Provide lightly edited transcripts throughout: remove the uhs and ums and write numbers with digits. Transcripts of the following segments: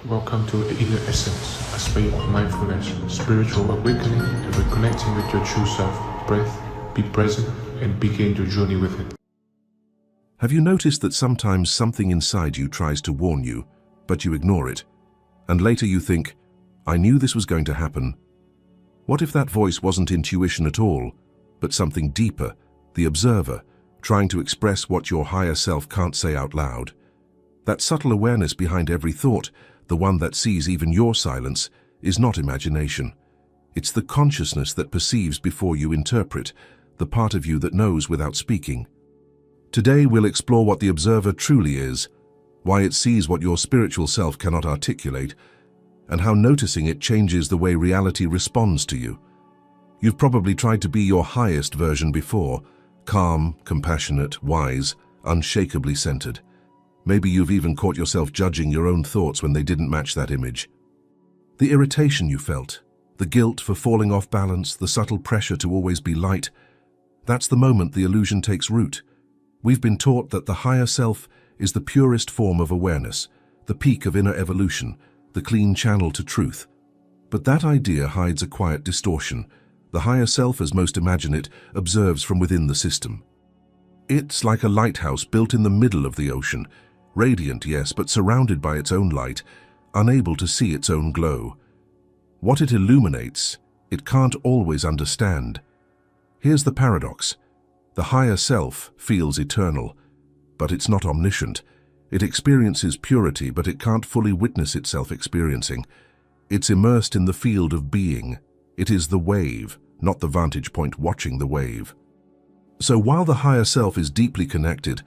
Welcome to the Inner Essence, a space of mindfulness, spiritual awakening, and reconnecting with your true self. Breath, be present, and begin your journey with it. Have you noticed that sometimes something inside you tries to warn you, but you ignore it? And later you think, I knew this was going to happen. What if that voice wasn't intuition at all, but something deeper, the observer, trying to express what your higher self can't say out loud? That subtle awareness behind every thought, the one that sees even your silence, is not imagination. It's the consciousness that perceives before you interpret, the part of you that knows without speaking. Today we'll explore what the observer truly is, why it sees what your spiritual self cannot articulate, and how noticing it changes the way reality responds to you. You've probably tried to be your highest version before, calm, compassionate, wise, unshakably centered. Maybe you've even caught yourself judging your own thoughts when they didn't match that image. The irritation you felt, the guilt for falling off balance, the subtle pressure to always be light, that's the moment the illusion takes root. We've been taught that the higher self is the purest form of awareness, the peak of inner evolution, the clean channel to truth. But that idea hides a quiet distortion. The higher self, as most imagine it, observes from within the system. It's like a lighthouse built in the middle of the ocean, radiant, yes, but surrounded by its own light, unable to see its own glow. What it illuminates, it can't always understand. Here's the paradox. The higher self feels eternal, but it's not omniscient. It experiences purity, but it can't fully witness itself experiencing. It's immersed in the field of being. It is the wave, not the vantage point watching the wave. So while the higher self is deeply connected,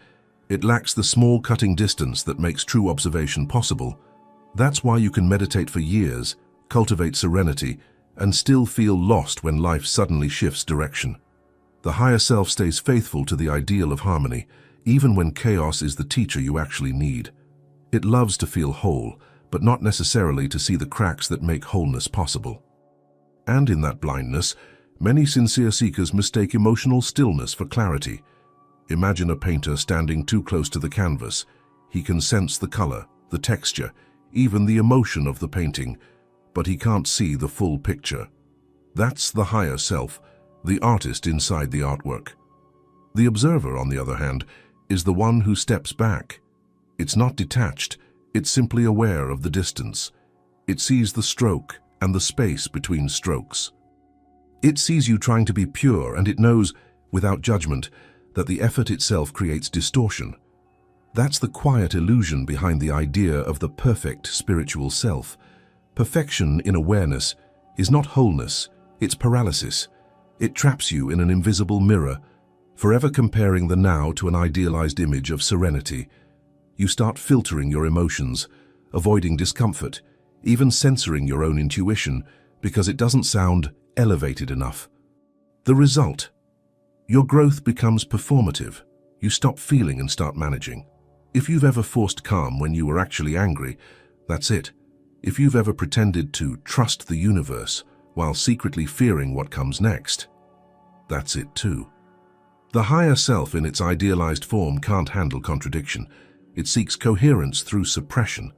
it lacks the small cutting distance that makes true observation possible. That's why you can meditate for years, cultivate serenity, and still feel lost when life suddenly shifts direction. The higher self stays faithful to the ideal of harmony, even when chaos is the teacher you actually need. It loves to feel whole, but not necessarily to see the cracks that make wholeness possible. And in that blindness, many sincere seekers mistake emotional stillness for clarity. Imagine a painter standing too close to the canvas. He can sense the color, the texture, even the emotion of the painting, but he can't see the full picture. That's the higher self, the artist inside the artwork. The observer, on the other hand, is the one who steps back. It's not detached, it's simply aware of the distance. It sees the stroke and the space between strokes. It sees you trying to be pure, and it knows, without judgment, that the effort itself creates distortion. That's the quiet illusion behind the idea of the perfect spiritual self. Perfection in awareness is not wholeness, it's paralysis. It traps you in an invisible mirror, forever comparing the now to an idealized image of serenity. You start filtering your emotions, avoiding discomfort, even censoring your own intuition because it doesn't sound elevated enough. The result? Your growth becomes performative. You stop feeling and start managing. If you've ever forced calm when you were actually angry, that's it. If you've ever pretended to trust the universe while secretly fearing what comes next, that's it too. The higher self in its idealized form can't handle contradiction. It seeks coherence through suppression.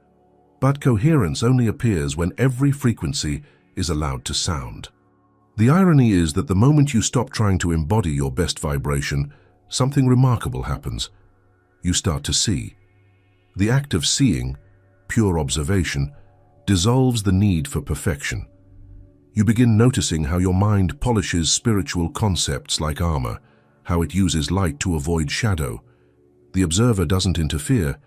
But coherence only appears when every frequency is allowed to sound. The irony is that the moment you stop trying to embody your best vibration, something remarkable happens. You start to see. The act of seeing, pure observation, dissolves the need for perfection. You begin noticing how your mind polishes spiritual concepts like armor, how it uses light to avoid shadow. The observer doesn't interfere.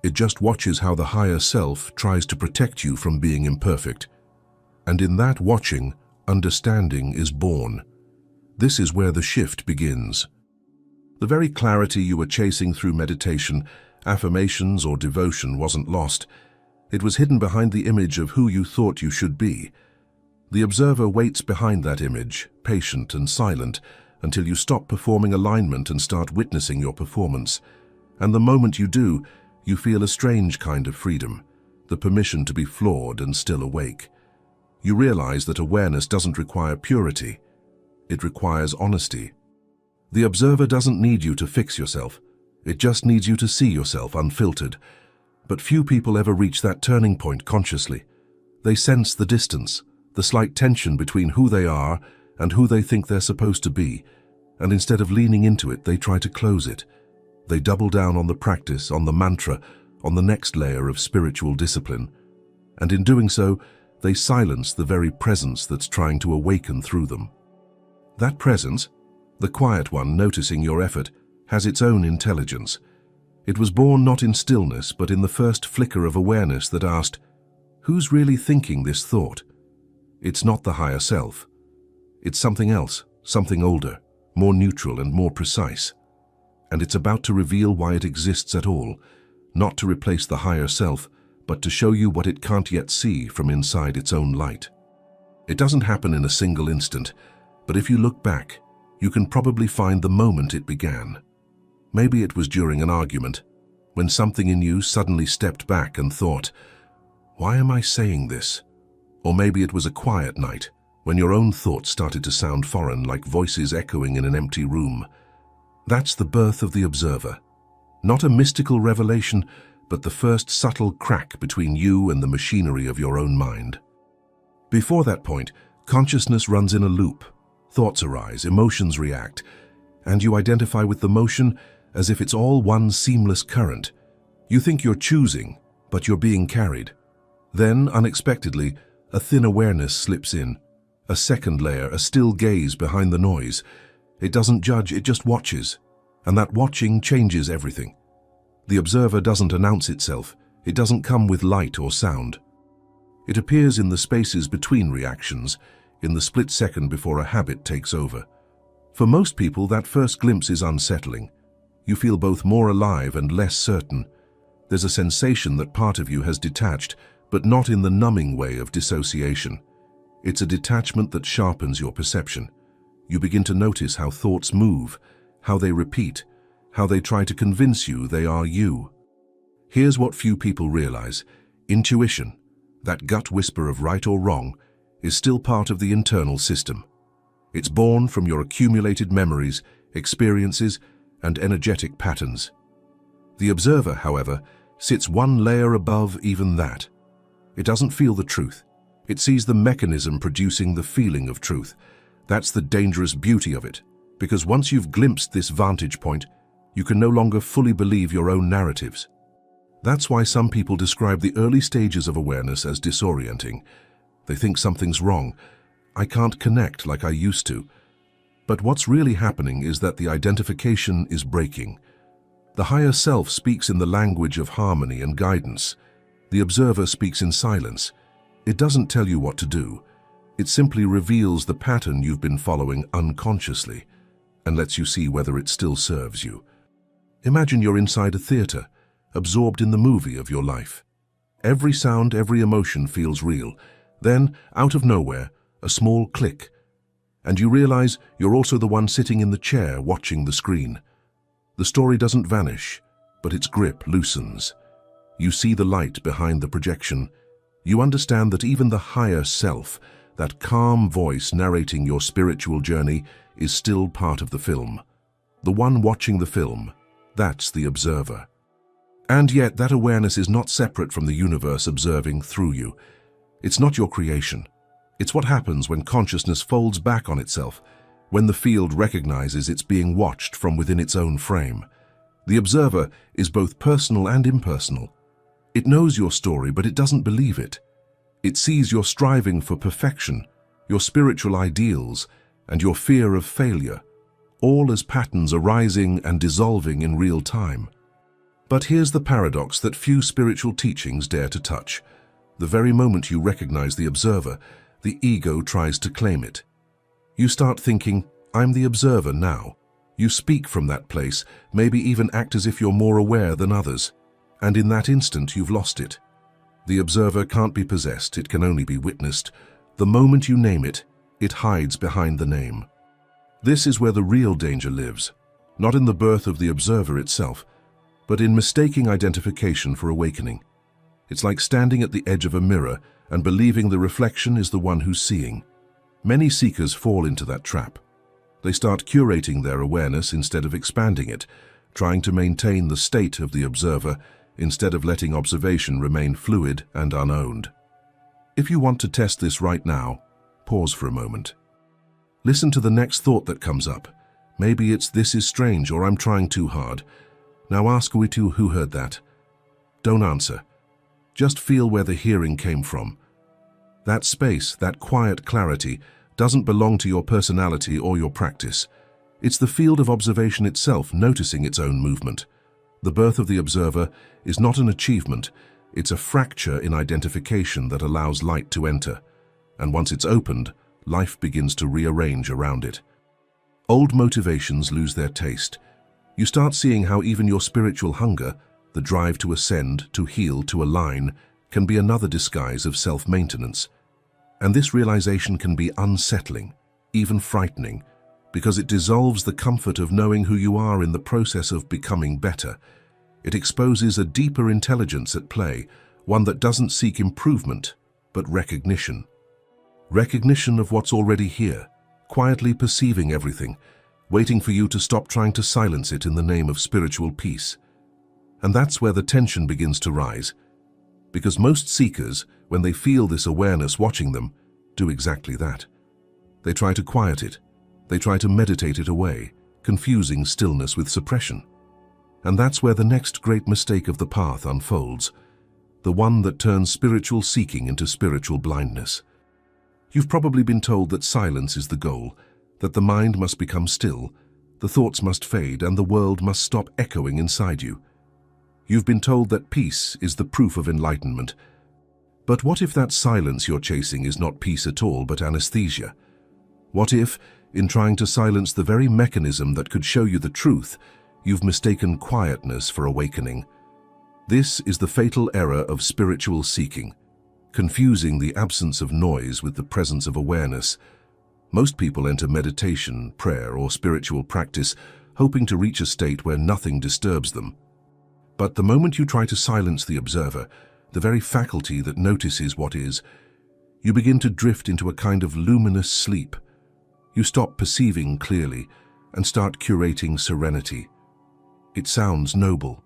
It just watches how the higher self tries to protect you from being imperfect. And in that watching, understanding is born. This is where the shift begins. The very clarity you were chasing through meditation, affirmations, or devotion wasn't lost. It was hidden behind the image of who you thought you should be. The observer waits behind that image, patient and silent, until you stop performing alignment and start witnessing your performance. And the moment you do, you feel a strange kind of freedom, the permission to be flawed and still awake. You realize that awareness doesn't require purity. It requires honesty. The observer doesn't need you to fix yourself. It just needs you to see yourself unfiltered. But few people ever reach that turning point consciously. They sense the distance, the slight tension between who they are and who they think they're supposed to be, and instead of leaning into it, they try to close it. They double down on the practice, on the mantra, on the next layer of spiritual discipline. And in doing so, they silence the very presence that's trying to awaken through them. That presence, the quiet one noticing your effort, has its own intelligence. It was born not in stillness, but in the first flicker of awareness that asked, who's really thinking this thought? It's not the higher self. It's something else, something older, more neutral and more precise. And it's about to reveal why it exists at all, not to replace the higher self, but to show you what it can't yet see from inside its own light. It doesn't happen in a single instant, but if you look back, you can probably find the moment it began. Maybe it was during an argument, when something in you suddenly stepped back and thought, why am I saying this? Or maybe it was a quiet night, when your own thoughts started to sound foreign, like voices echoing in an empty room. That's the birth of the observer. Not a mystical revelation, but the first subtle crack between you and the machinery of your own mind. Before that point, consciousness runs in a loop. Thoughts arise, emotions react, and you identify with the motion as if it's all one seamless current. You think you're choosing, but you're being carried. Then, unexpectedly, a thin awareness slips in. A second layer, a still gaze behind the noise. It doesn't judge, it just watches. And that watching changes everything. The observer doesn't announce itself. It doesn't come with light or sound. It appears in the spaces between reactions, in the split second before a habit takes over. For most people, that first glimpse is unsettling. You feel both more alive and less certain. There's a sensation that part of you has detached, but not in the numbing way of dissociation. It's a detachment that sharpens your perception. You begin to notice how thoughts move, how they repeat, how they try to convince you they are you. Here's what few people realize. Intuition, that gut whisper of right or wrong, is still part of the internal system. It's born from your accumulated memories, experiences, and energetic patterns. The observer, however, sits one layer above even that. It doesn't feel the truth. It sees the mechanism producing the feeling of truth. That's the dangerous beauty of it, because once you've glimpsed this vantage point, you can no longer fully believe your own narratives. That's why some people describe the early stages of awareness as disorienting. They think something's wrong. I can't connect like I used to. But what's really happening is that the identification is breaking. The higher self speaks in the language of harmony and guidance. The observer speaks in silence. It doesn't tell you what to do. It simply reveals the pattern you've been following unconsciously and lets you see whether it still serves you. Imagine you're inside a theater, absorbed in the movie of your life. Every sound, every emotion feels real. Then, out of nowhere, a small click, and you realize you're also the one sitting in the chair watching the screen. The story doesn't vanish, but its grip loosens. You see the light behind the projection. You understand that even the higher self, that calm voice narrating your spiritual journey, is still part of the film. The one watching the film, that's the observer. And yet that awareness is not separate from the universe observing through you. It's not your creation. It's what happens when consciousness folds back on itself, when the field recognizes it's being watched from within its own frame. The observer is both personal and impersonal. It knows your story, but it doesn't believe it. It sees your striving for perfection, your spiritual ideals, and your fear of failure, all as patterns arising and dissolving in real time. But here's the paradox that few spiritual teachings dare to touch. The very moment you recognize the observer, the ego tries to claim it. You start thinking, I'm the observer now. You speak from that place, maybe even act as if you're more aware than others. And in that instant, you've lost it. The observer can't be possessed, it can only be witnessed. The moment you name it, it hides behind the name. This is where the real danger lives, not in the birth of the observer itself, but in mistaking identification for awakening. It's like standing at the edge of a mirror and believing the reflection is the one who's seeing. Many seekers fall into that trap. They start curating their awareness instead of expanding it, trying to maintain the state of the observer instead of letting observation remain fluid and unowned. If you want to test this right now, pause for a moment. Listen to the next thought that comes up. Maybe it's "this is strange" or "I'm trying too hard." Now ask who heard that. Don't answer. Just feel where the hearing came from. That space, that quiet clarity, doesn't belong to your personality or your practice. It's the field of observation itself noticing its own movement. The birth of the observer is not an achievement, it's a fracture in identification that allows light to enter. And once it's opened, life begins to rearrange around it. Old motivations lose their taste. You start seeing how even your spiritual hunger, the drive to ascend, to heal, to align, can be another disguise of self-maintenance. And this realization can be unsettling, even frightening, because it dissolves the comfort of knowing who you are in the process of becoming better. It exposes a deeper intelligence at play, one that doesn't seek improvement, but recognition. Recognition of what's already here, quietly perceiving everything, waiting for you to stop trying to silence it in the name of spiritual peace. And that's where the tension begins to rise. Because most seekers, when they feel this awareness watching them, do exactly that. They try to quiet it. They try to meditate it away, confusing stillness with suppression. And that's where the next great mistake of the path unfolds, the one that turns spiritual seeking into spiritual blindness. You've probably been told that silence is the goal, that the mind must become still, the thoughts must fade, and the world must stop echoing inside you. You've been told that peace is the proof of enlightenment. But what if that silence you're chasing is not peace at all, but anesthesia? What if, in trying to silence the very mechanism that could show you the truth, you've mistaken quietness for awakening? This is the fatal error of spiritual seeking, confusing the absence of noise with the presence of awareness. Most people enter meditation, prayer, or spiritual practice hoping to reach a state where nothing disturbs them. But the moment you try to silence the observer, the very faculty that notices what is, you begin to drift into a kind of luminous sleep. You stop perceiving clearly and start curating serenity. It sounds noble.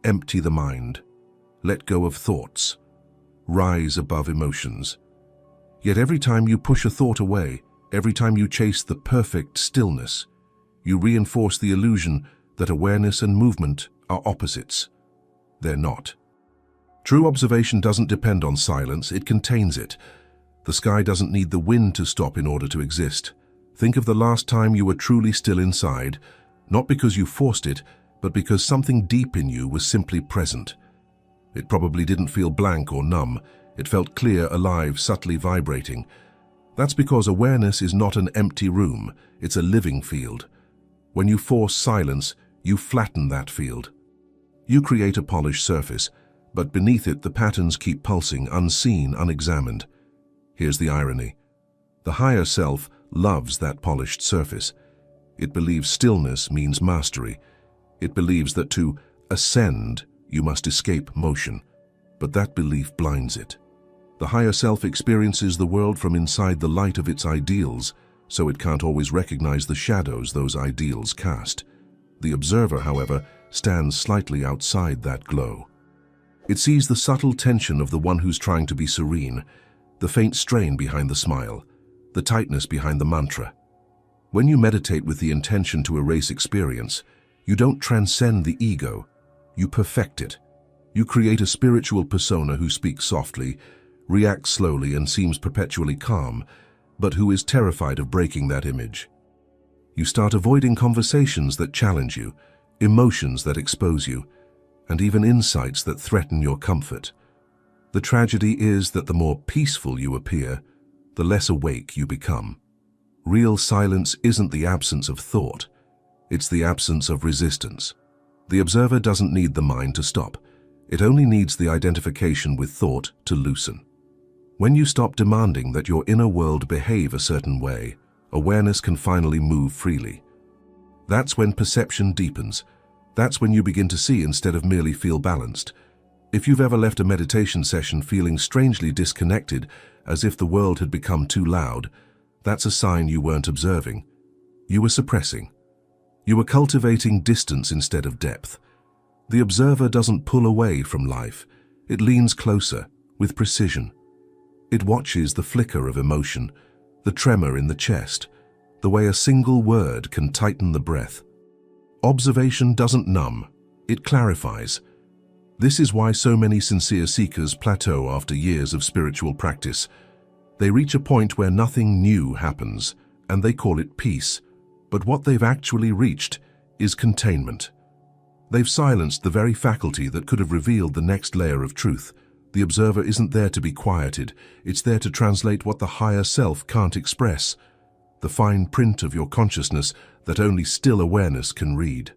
Empty the mind. Let go of thoughts. Rise above emotions. Yet every time you push a thought away, every time you chase the perfect stillness, you reinforce the illusion that awareness and movement are opposites. They're not. True observation doesn't depend on silence, it contains it. The sky doesn't need the wind to stop in order to exist. Think of the last time you were truly still inside, not because you forced it, but because something deep in you was simply present. It probably didn't feel blank or numb. It felt clear, alive, subtly vibrating. That's because awareness is not an empty room, it's a living field. When you force silence, you flatten that field. You create a polished surface, but beneath it the patterns keep pulsing, unseen, unexamined. Here's the irony. The higher self loves that polished surface. It believes stillness means mastery. It believes that to ascend, you must escape motion. But that belief blinds it. The higher self experiences the world from inside the light of its ideals, so it can't always recognize the shadows those ideals cast. The observer, however, stands slightly outside that glow. It sees the subtle tension of the one who's trying to be serene, the faint strain behind the smile, the tightness behind the mantra. When you meditate with the intention to erase experience, you don't transcend the ego, you perfect it. You create a spiritual persona who speaks softly, reacts slowly, and seems perpetually calm, but who is terrified of breaking that image. You start avoiding conversations that challenge you, emotions that expose you, and even insights that threaten your comfort. The tragedy is that the more peaceful you appear, the less awake you become. Real silence isn't the absence of thought, it's the absence of resistance. The observer doesn't need the mind to stop, it only needs the identification with thought to loosen. When you stop demanding that your inner world behave a certain way, awareness can finally move freely. That's when perception deepens. That's when you begin to see instead of merely feel balanced. If you've ever left a meditation session feeling strangely disconnected, as if the world had become too loud, that's a sign you weren't observing. You were suppressing. You were cultivating distance instead of depth. The observer doesn't pull away from life. It leans closer, with precision. It watches the flicker of emotion, the tremor in the chest, the way a single word can tighten the breath. Observation doesn't numb, it clarifies. This is why so many sincere seekers plateau after years of spiritual practice. They reach a point where nothing new happens, and they call it peace. But what they've actually reached is containment. They've silenced the very faculty that could have revealed the next layer of truth. The observer isn't there to be quieted, it's there to translate what the higher self can't express, the fine print of your consciousness that only still awareness can read.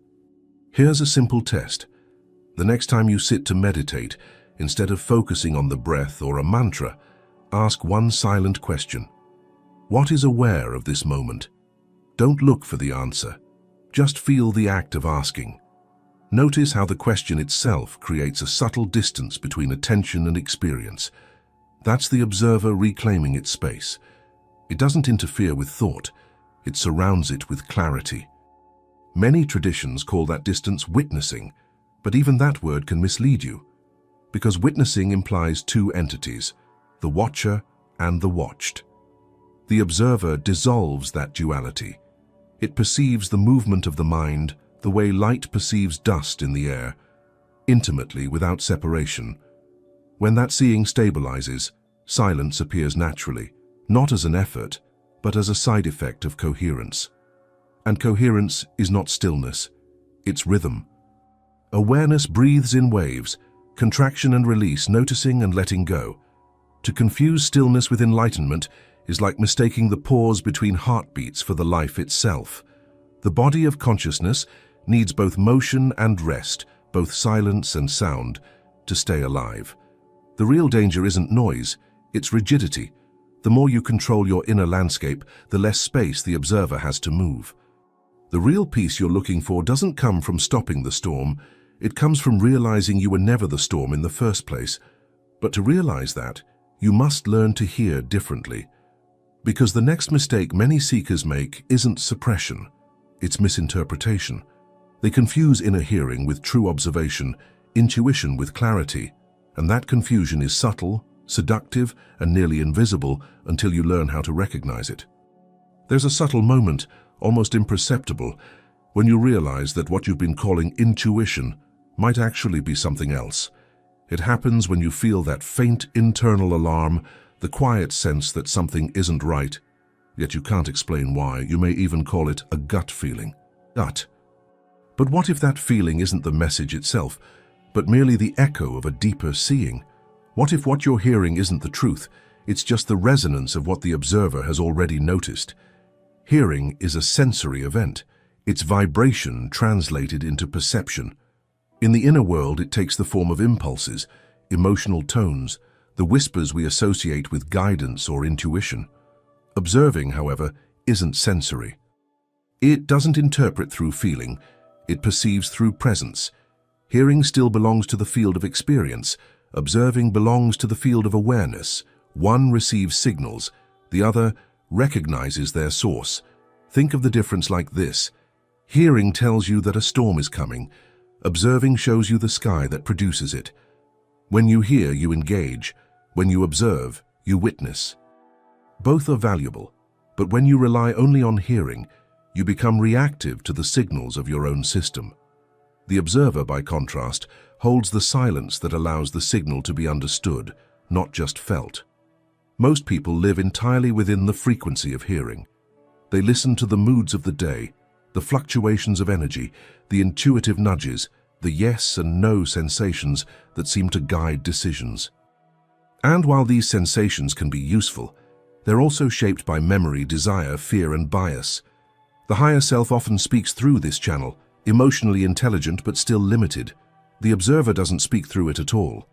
Here's a simple test. The next time you sit to meditate, instead of focusing on the breath or a mantra, ask one silent question. What is aware of this moment? Don't look for the answer. Just feel the act of asking. Notice how the question itself creates a subtle distance between attention and experience. That's the observer reclaiming its space. It doesn't interfere with thought. It surrounds it with clarity. Many traditions call that distance witnessing, but even that word can mislead you, because witnessing implies two entities, the watcher and the watched. The observer dissolves that duality. It perceives the movement of the mind the way light perceives dust in the air, intimately without separation. When that seeing stabilizes, silence appears naturally, not as an effort, but as a side effect of coherence. And coherence is not stillness, it's rhythm. Awareness breathes in waves, contraction and release, noticing and letting go. To confuse stillness with enlightenment is like mistaking the pause between heartbeats for the life itself. The body of consciousness needs both motion and rest, both silence and sound, to stay alive. The real danger isn't noise, it's rigidity. The more you control your inner landscape, the less space the observer has to move. The real peace you're looking for doesn't come from stopping the storm, it comes from realizing you were never the storm in the first place. But to realize that, you must learn to hear differently. Because the next mistake many seekers make isn't suppression, it's misinterpretation. They confuse inner hearing with true observation, intuition with clarity, and that confusion is subtle, seductive, and nearly invisible until you learn how to recognize it. There's a subtle moment, almost imperceptible, when you realize that what you've been calling intuition might actually be something else. It happens when you feel that faint internal alarm, the quiet sense that something isn't right, yet you can't explain why. You may even call it a gut feeling. Gut. But what if that feeling isn't the message itself, but merely the echo of a deeper seeing? What if what you're hearing isn't the truth, it's just the resonance of what the observer has already noticed? Hearing is a sensory event. It's vibration translated into perception. In the inner world, it takes the form of impulses, emotional tones, the whispers we associate with guidance or intuition. Observing, however, isn't sensory. It doesn't interpret through feeling, it perceives through presence. Hearing still belongs to the field of experience, observing belongs to the field of awareness. One receives signals, the other recognizes their source. Think of the difference like this. Hearing tells you that a storm is coming. Observing shows you the sky that produces it. When you hear, you engage. When you observe, you witness. Both are valuable, but when you rely only on hearing, you become reactive to the signals of your own system. The observer, by contrast, holds the silence that allows the signal to be understood, not just felt. Most people live entirely within the frequency of hearing. They listen to the moods of the day, the fluctuations of energy, the intuitive nudges, the yes and no sensations that seem to guide decisions. And while these sensations can be useful, they're also shaped by memory, desire, fear, and bias. The higher self often speaks through this channel, emotionally intelligent but still limited. The observer doesn't speak through it at all.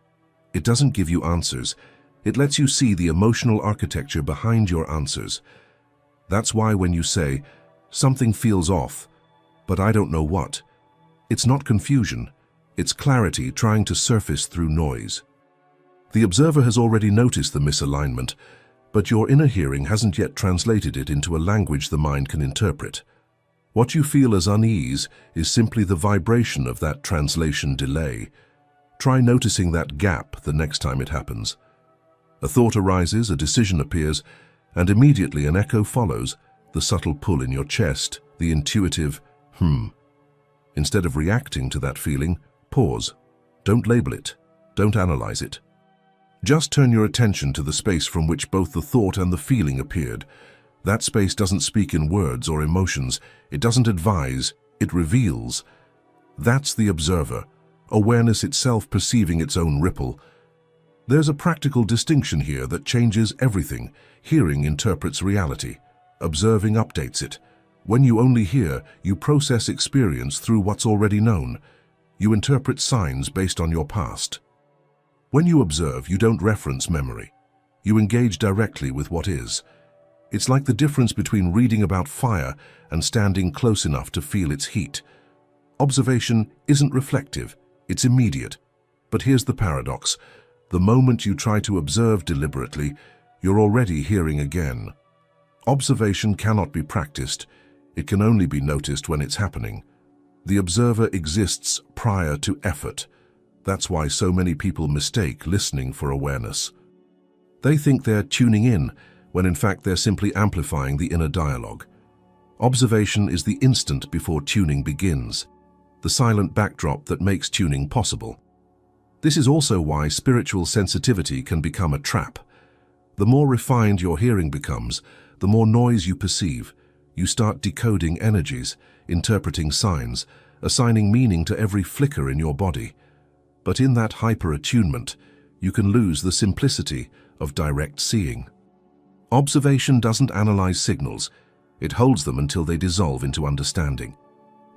It doesn't give you answers. It lets you see the emotional architecture behind your answers. That's why when you say, "Something feels off, but I don't know what," it's not confusion, it's clarity trying to surface through noise. The observer has already noticed the misalignment, but your inner hearing hasn't yet translated it into a language the mind can interpret. What you feel as unease is simply the vibration of that translation delay. Try noticing that gap the next time it happens. A thought arises, a decision appears, and immediately an echo follows, the subtle pull in your chest, the intuitive, Instead of reacting to that feeling, pause. Don't label it. Don't analyze it. Just turn your attention to the space from which both the thought and the feeling appeared. That space doesn't speak in words or emotions. It doesn't advise. It reveals. That's the observer, awareness itself perceiving its own ripple. There's a practical distinction here that changes everything. Hearing interprets reality. Observing updates it. When you only hear, you process experience through what's already known. You interpret signs based on your past. When you observe, you don't reference memory. You engage directly with what is. It's like the difference between reading about fire and standing close enough to feel its heat. Observation isn't reflective, it's immediate. But here's the paradox. The moment you try to observe deliberately, you're already hearing again. Observation cannot be practiced. It can only be noticed when it's happening. The observer exists prior to effort. That's why so many people mistake listening for awareness. They think they're tuning in, when in fact they're simply amplifying the inner dialogue. Observation is the instant before tuning begins, the silent backdrop that makes tuning possible. This is also why spiritual sensitivity can become a trap. The more refined your hearing becomes, the more noise you perceive. You start decoding energies, interpreting signs, assigning meaning to every flicker in your body. But in that hyper-attunement, you can lose the simplicity of direct seeing. Observation doesn't analyze signals. It holds them until they dissolve into understanding.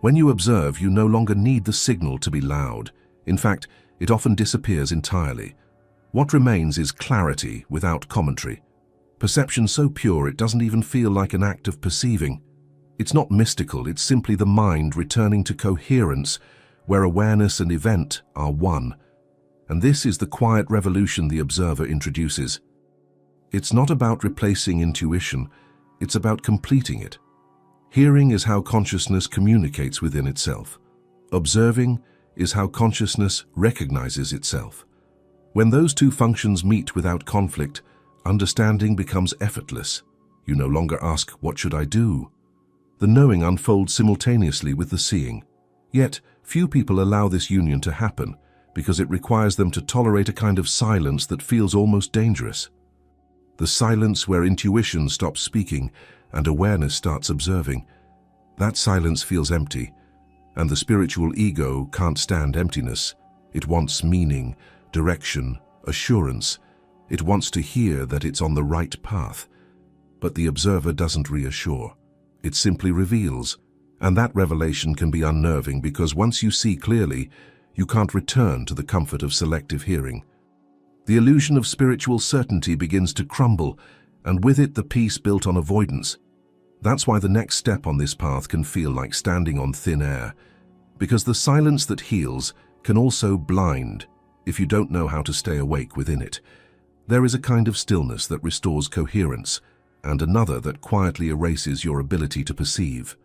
When you observe, you no longer need the signal to be loud. In fact, it often disappears entirely. What remains is clarity without commentary. Perception so pure it doesn't even feel like an act of perceiving. It's not mystical, it's simply the mind returning to coherence, where awareness and event are one. And this is the quiet revolution the observer introduces. It's not about replacing intuition, it's about completing it. Hearing is how consciousness communicates within itself. Observing is how consciousness recognizes itself. When those two functions meet without conflict, understanding becomes effortless. You no longer ask, "What should I do?" The knowing unfolds simultaneously with the seeing. Yet, few people allow this union to happen because it requires them to tolerate a kind of silence that feels almost dangerous. The silence where intuition stops speaking and awareness starts observing. That silence feels empty, and the spiritual ego can't stand emptiness. It wants meaning, direction, assurance. It wants to hear that it's on the right path. But the observer doesn't reassure. It simply reveals. And that revelation can be unnerving because once you see clearly, you can't return to the comfort of selective hearing. The illusion of spiritual certainty begins to crumble, and with it the peace built on avoidance. That's why the next step on this path can feel like standing on thin air, because the silence that heals can also blind if you don't know how to stay awake within it. There is a kind of stillness that restores coherence, and another that quietly erases your ability to perceive.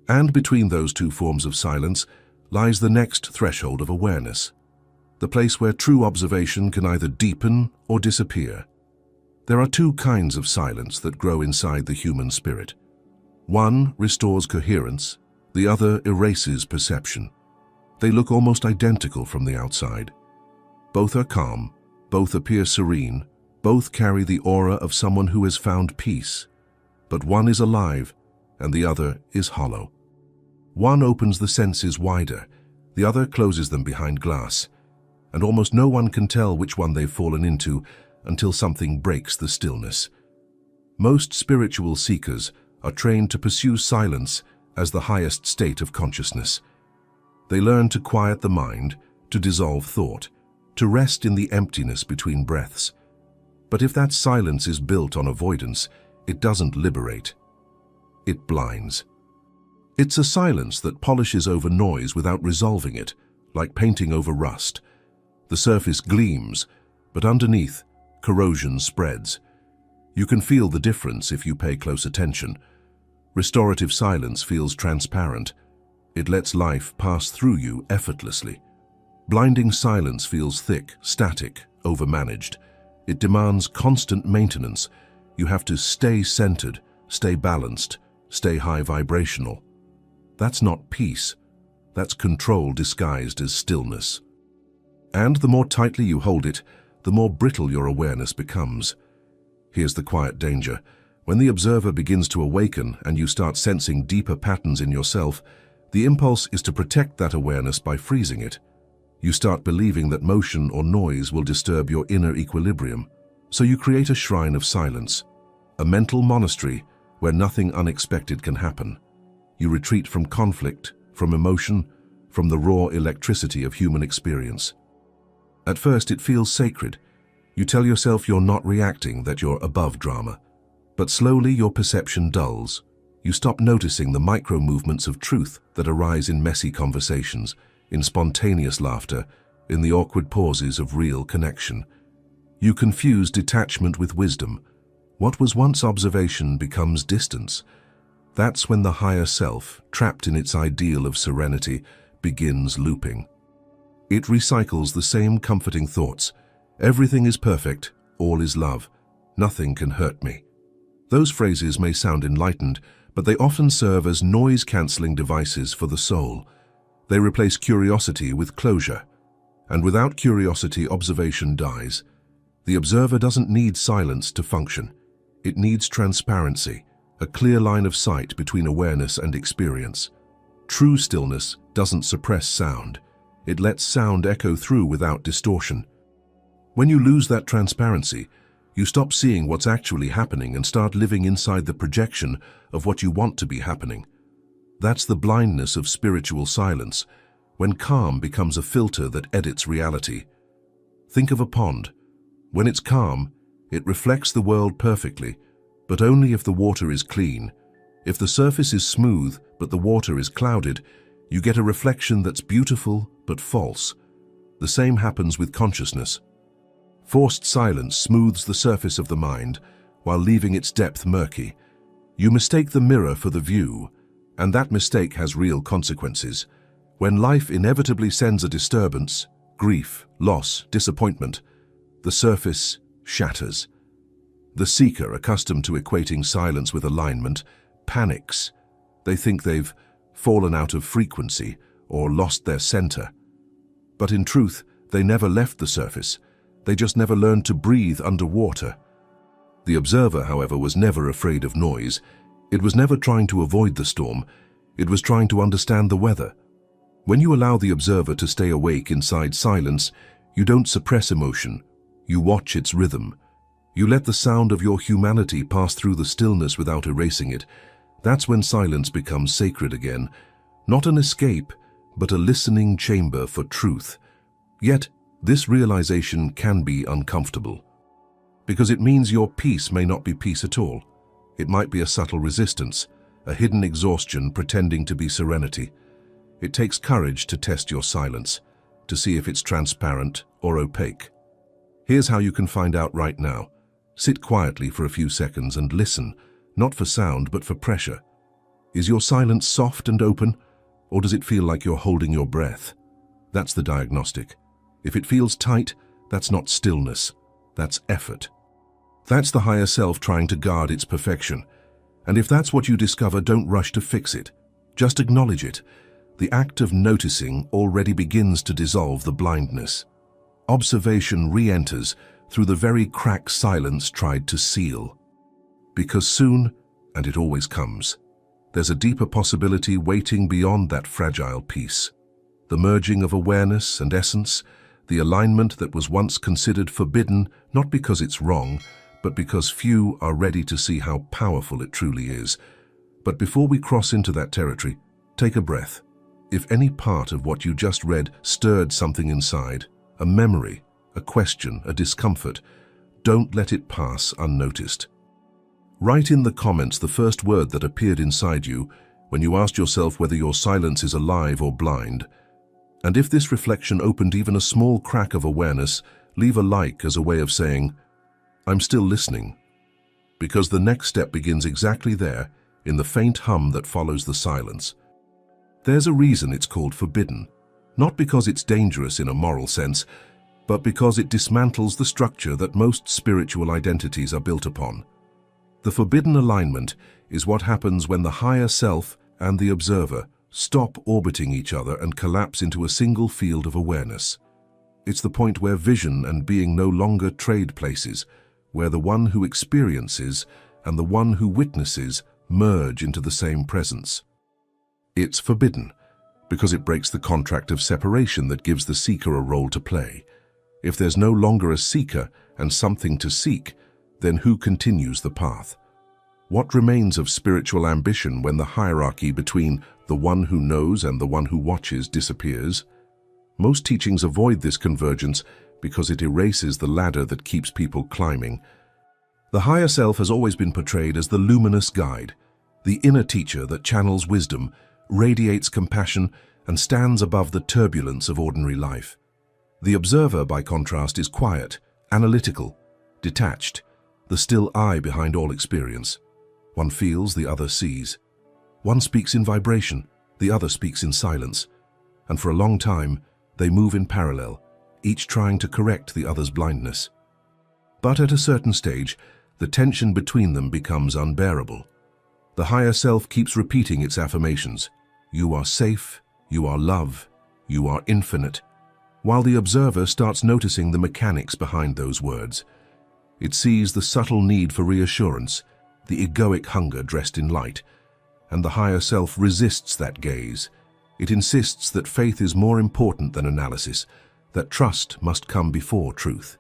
And between those two forms of silence lies the next threshold of awareness, the place where true observation can either deepen or disappear. There are two kinds of silence that grow inside the human spirit. One restores coherence, the other erases perception. They look almost identical from the outside. Both are calm, both appear serene, both carry the aura of someone who has found peace. But one is alive, and the other is hollow. One opens the senses wider, the other closes them behind glass, and almost no one can tell which one they've fallen into until something breaks the stillness. Most spiritual seekers are trained to pursue silence as the highest state of consciousness. They learn to quiet the mind, to dissolve thought, to rest in the emptiness between breaths. But if that silence is built on avoidance, it doesn't liberate. It blinds. It's a silence that polishes over noise without resolving it, like painting over rust. The surface gleams, but underneath, corrosion spreads. You can feel the difference if you pay close attention. Restorative silence feels transparent. It lets life pass through you effortlessly. Blinding silence feels thick, static, overmanaged. It demands constant maintenance. You have to stay centered, stay balanced, stay high vibrational. That's not peace. That's control disguised as stillness. And the more tightly you hold it, the more brittle your awareness becomes. Here's the quiet danger. When the observer begins to awaken and you start sensing deeper patterns in yourself, the impulse is to protect that awareness by freezing it. You start believing that motion or noise will disturb your inner equilibrium. So you create a shrine of silence, a mental monastery where nothing unexpected can happen. You retreat from conflict, from emotion, from the raw electricity of human experience. At first it feels sacred. You tell yourself you're not reacting, that you're above drama. But slowly your perception dulls. You stop noticing the micro-movements of truth that arise in messy conversations, in spontaneous laughter, in the awkward pauses of real connection. You confuse detachment with wisdom. What was once observation becomes distance. That's when the higher self, trapped in its ideal of serenity, begins looping. It recycles the same comforting thoughts. Everything is perfect, all is love, nothing can hurt me. Those phrases may sound enlightened, but they often serve as noise-cancelling devices for the soul. They replace curiosity with closure. And without curiosity, observation dies. The observer doesn't need silence to function. It needs transparency, a clear line of sight between awareness and experience. True stillness doesn't suppress sound. It lets sound echo through without distortion. When you lose that transparency, you stop seeing what's actually happening and start living inside the projection of what you want to be happening. That's the blindness of spiritual silence, when calm becomes a filter that edits reality. Think of a pond. When it's calm, it reflects the world perfectly, but only if the water is clean. If the surface is smooth, but the water is clouded, you get a reflection that's beautiful but false. The same happens with consciousness. Forced silence smooths the surface of the mind, while leaving its depth murky. You mistake the mirror for the view, and that mistake has real consequences. When life inevitably sends a disturbance, grief, loss, disappointment, the surface shatters. The seeker, accustomed to equating silence with alignment, panics. They think they've fallen out of frequency or lost their center. But in truth, they never left the surface. They just never learned to breathe underwater. The observer, however, was never afraid of noise. It was never trying to avoid the storm. It was trying to understand the weather. When you allow the observer to stay awake inside silence, you don't suppress emotion. You watch its rhythm. You let the sound of your humanity pass through the stillness without erasing it. That's when silence becomes sacred again. Not an escape, but a listening chamber for truth. Yet, this realization can be uncomfortable. Because it means your peace may not be peace at all. It might be a subtle resistance, a hidden exhaustion pretending to be serenity. It takes courage to test your silence, to see if it's transparent or opaque. Here's how you can find out right now. Sit quietly for a few seconds and listen, not for sound but for pressure. Is your silence soft and open, or does it feel like you're holding your breath? That's the diagnostic. If it feels tight, that's not stillness, that's effort. That's the higher self trying to guard its perfection. And if that's what you discover, don't rush to fix it. Just acknowledge it. The act of noticing already begins to dissolve the blindness. Observation re-enters through the very crack silence tried to seal. Because soon, and it always comes, there's a deeper possibility waiting beyond that fragile peace. The merging of awareness and essence, the alignment that was once considered forbidden, not because it's wrong, but because few are ready to see how powerful it truly is. But before we cross into that territory, take a breath. If any part of what you just read stirred something inside, a memory, a question, a discomfort, don't let it pass unnoticed. Write in the comments the first word that appeared inside you when you asked yourself whether your silence is alive or blind. And if this reflection opened even a small crack of awareness, leave a like as a way of saying, I'm still listening. Because the next step begins exactly there, in the faint hum that follows the silence. There's a reason it's called forbidden, not because it's dangerous in a moral sense, but because it dismantles the structure that most spiritual identities are built upon. The forbidden alignment is what happens when the higher self and the observer stop orbiting each other and collapse into a single field of awareness. It's the point where vision and being no longer trade places, where the one who experiences and the one who witnesses merge into the same presence. It's forbidden because it breaks the contract of separation that gives the seeker a role to play. If there's no longer a seeker and something to seek, then who continues the path? What remains of spiritual ambition when the hierarchy between the one who knows and the one who watches disappears? Most teachings avoid this convergence because it erases the ladder that keeps people climbing. The higher self has always been portrayed as the luminous guide, the inner teacher that channels wisdom, radiates compassion, and stands above the turbulence of ordinary life. The observer, by contrast, is quiet, analytical, detached, the still eye behind all experience. One feels, the other sees. One speaks in vibration, the other speaks in silence. And for a long time, they move in parallel, each trying to correct the other's blindness. But at a certain stage, the tension between them becomes unbearable. The higher self keeps repeating its affirmations. You are safe, you are love, you are infinite, while the observer starts noticing the mechanics behind those words. It sees the subtle need for reassurance, the egoic hunger dressed in light, and the higher self resists that gaze. It insists that faith is more important than analysis, that trust must come before truth.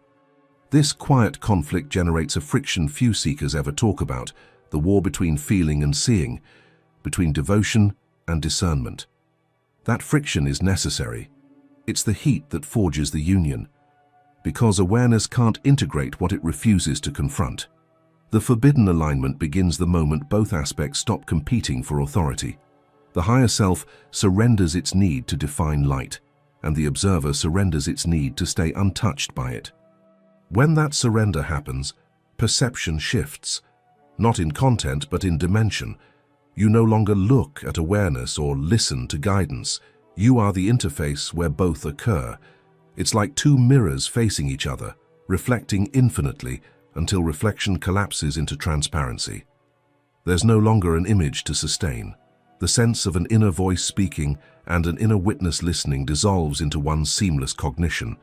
This quiet conflict generates a friction few seekers ever talk about, the war between feeling and seeing, between devotion and discernment. That friction is necessary. It's the heat that forges the union, because awareness can't integrate what it refuses to confront. The forbidden alignment begins the moment both aspects stop competing for authority. The higher self surrenders its need to define light, and the observer surrenders its need to stay untouched by it. When that surrender happens, perception shifts, not in content but in dimension. You no longer look at awareness or listen to guidance. You are the interface where both occur. It's like two mirrors facing each other, reflecting infinitely until reflection collapses into transparency. There's no longer an image to sustain. The sense of an inner voice speaking and an inner witness listening dissolves into one seamless cognition.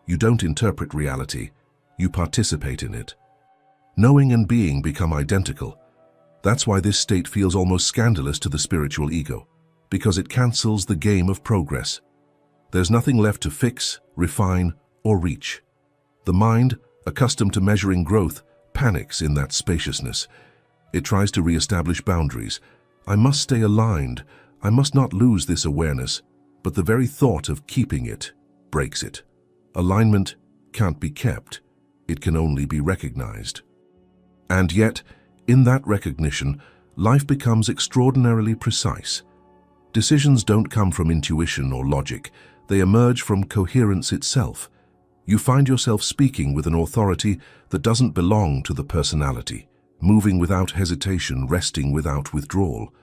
You don't interpret reality, you participate in it. Knowing and being become identical. That's why this state feels almost scandalous to the spiritual ego, because it cancels the game of progress. There's nothing left to fix, refine, or reach. The mind, accustomed to measuring growth, panics in that spaciousness. It tries to re-establish boundaries. I must stay aligned. I must not lose this awareness. But the very thought of keeping it breaks it. Alignment can't be kept. It can only be recognized. And yet, in that recognition, life becomes extraordinarily precise. Decisions don't come from intuition or logic. They emerge from coherence itself. You find yourself speaking with an authority that doesn't belong to the personality, moving without hesitation, resting without withdrawal.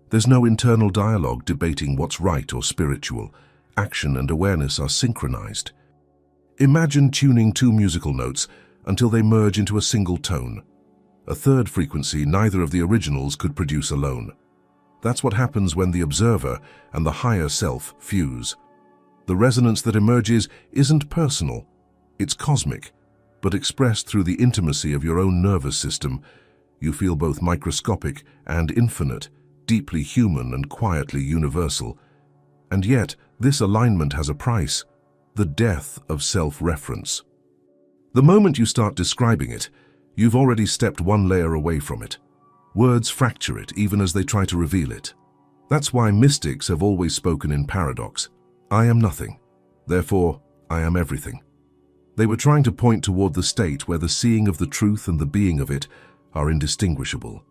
There's no internal dialogue debating what's right or spiritual. Action and awareness are synchronized. Imagine tuning two musical notes until they merge into a single tone. A third frequency neither of the originals could produce alone. That's what happens when the observer and the higher self fuse. The resonance that emerges isn't personal, it's cosmic, but expressed through the intimacy of your own nervous system. You feel both microscopic and infinite, deeply human and quietly universal. And yet, this alignment has a price: the death of self-reference. The moment you start describing it, you've already stepped one layer away from it. Words fracture it even as they try to reveal it. That's why mystics have always spoken in paradox. I am nothing, therefore I am everything. They were trying to point toward the state where the seeing of the truth and the being of it are indistinguishable.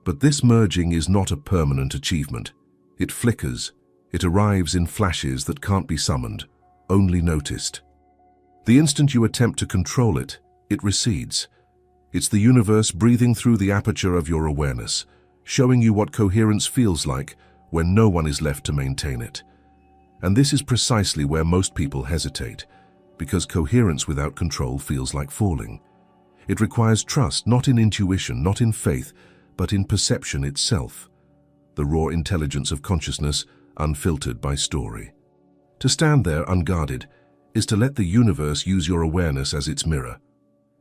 But this merging is not a permanent achievement. It flickers. It arrives in flashes that can't be summoned, only noticed. The instant you attempt to control it, it recedes. It's the universe breathing through the aperture of your awareness. showing you what coherence feels like when no one is left to maintain it. And this is precisely where most people hesitate, because coherence without control feels like falling. It requires trust, not in intuition, not in faith, but in perception itself, the raw intelligence of consciousness unfiltered by story. To stand there unguarded is to let the universe use your awareness as its mirror.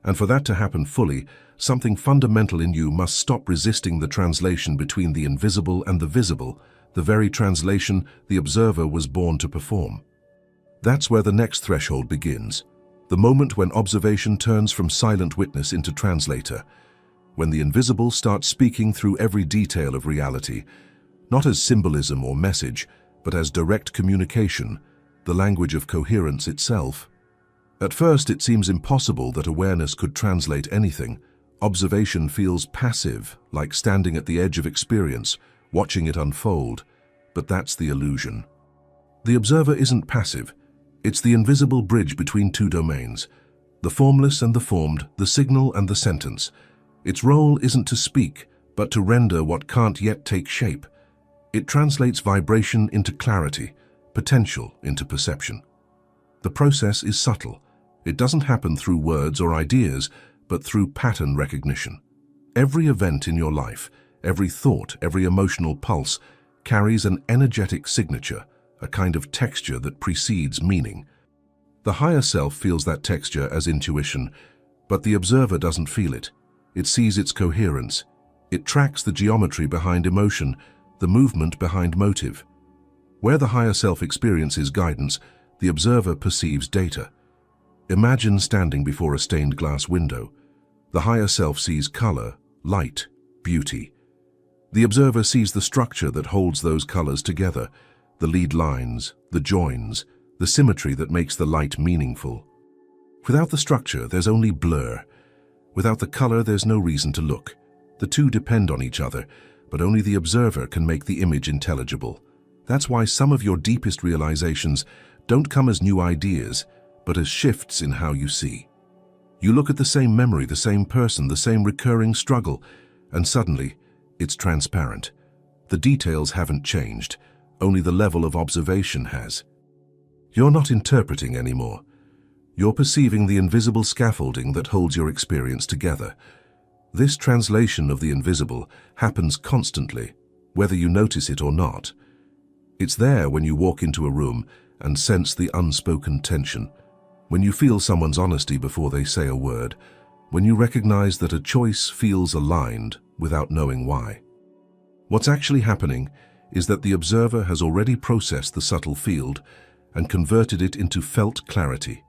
And for that to happen fully, something fundamental in you must stop resisting the translation between the invisible and the visible, the very translation the observer was born to perform. That's where the next threshold begins, the moment when observation turns from silent witness into translator, when the invisible starts speaking through every detail of reality, not as symbolism or message, but as direct communication, the language of coherence itself. At first, it seems impossible that awareness could translate anything. Observation feels passive, like standing at the edge of experience, watching it unfold. But that's the illusion. The observer isn't passive. It's the invisible bridge between two domains, the formless and the formed, the signal and the sentence. Its role isn't to speak, but to render what can't yet take shape. It translates vibration into clarity, potential into perception. The process is subtle. It doesn't happen through words or ideas, but through pattern recognition. Every event in your life, every thought, every emotional pulse, carries an energetic signature, a kind of texture that precedes meaning. The higher self feels that texture as intuition, but the observer doesn't feel it. It sees its coherence. It tracks the geometry behind emotion, the movement behind motive. Where the higher self experiences guidance, the observer perceives data. Imagine standing before a stained glass window. The higher self sees color, light, beauty. The observer sees the structure that holds those colors together, the lead lines, the joins, the symmetry that makes the light meaningful. Without the structure, there's only blur. Without the color, there's no reason to look. The two depend on each other, but only the observer can make the image intelligible. That's why some of your deepest realizations don't come as new ideas, but as shifts in how you see. You look at the same memory, the same person, the same recurring struggle, and suddenly, it's transparent. The details haven't changed, only the level of observation has. You're not interpreting anymore. You're perceiving the invisible scaffolding that holds your experience together. This translation of the invisible happens constantly, whether you notice it or not. It's there when you walk into a room and sense the unspoken tension, when you feel someone's honesty before they say a word, when you recognize that a choice feels aligned without knowing why. What's actually happening is that the observer has already processed the subtle field and converted it into felt clarity.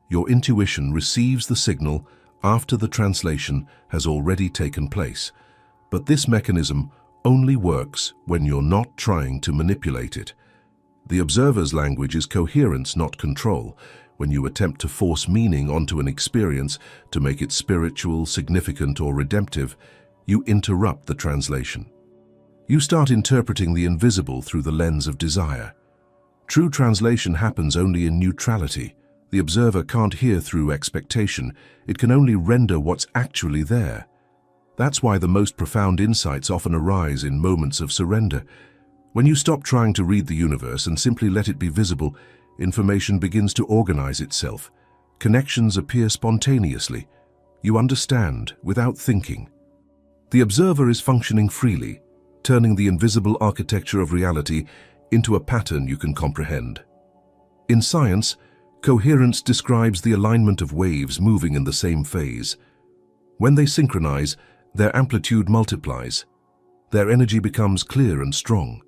Your intuition receives the signal after the translation has already taken place, but this mechanism only works when you're not trying to manipulate it. The observer's language is coherence, not control. When you attempt to force meaning onto an experience to make it spiritual, significant, or redemptive, you interrupt the translation. You start interpreting the invisible through the lens of desire. True translation happens only in neutrality. The observer can't hear through expectation. It can only render what's actually there. That's why the most profound insights often arise in moments of surrender. When you stop trying to read the universe and simply let it be visible, information begins to organize itself. Connections appear spontaneously. You understand without thinking. The observer is functioning freely, turning the invisible architecture of reality into a pattern you can comprehend. In science, coherence describes the alignment of waves moving in the same phase. When they synchronize, their amplitude multiplies. Their energy becomes clear and strong.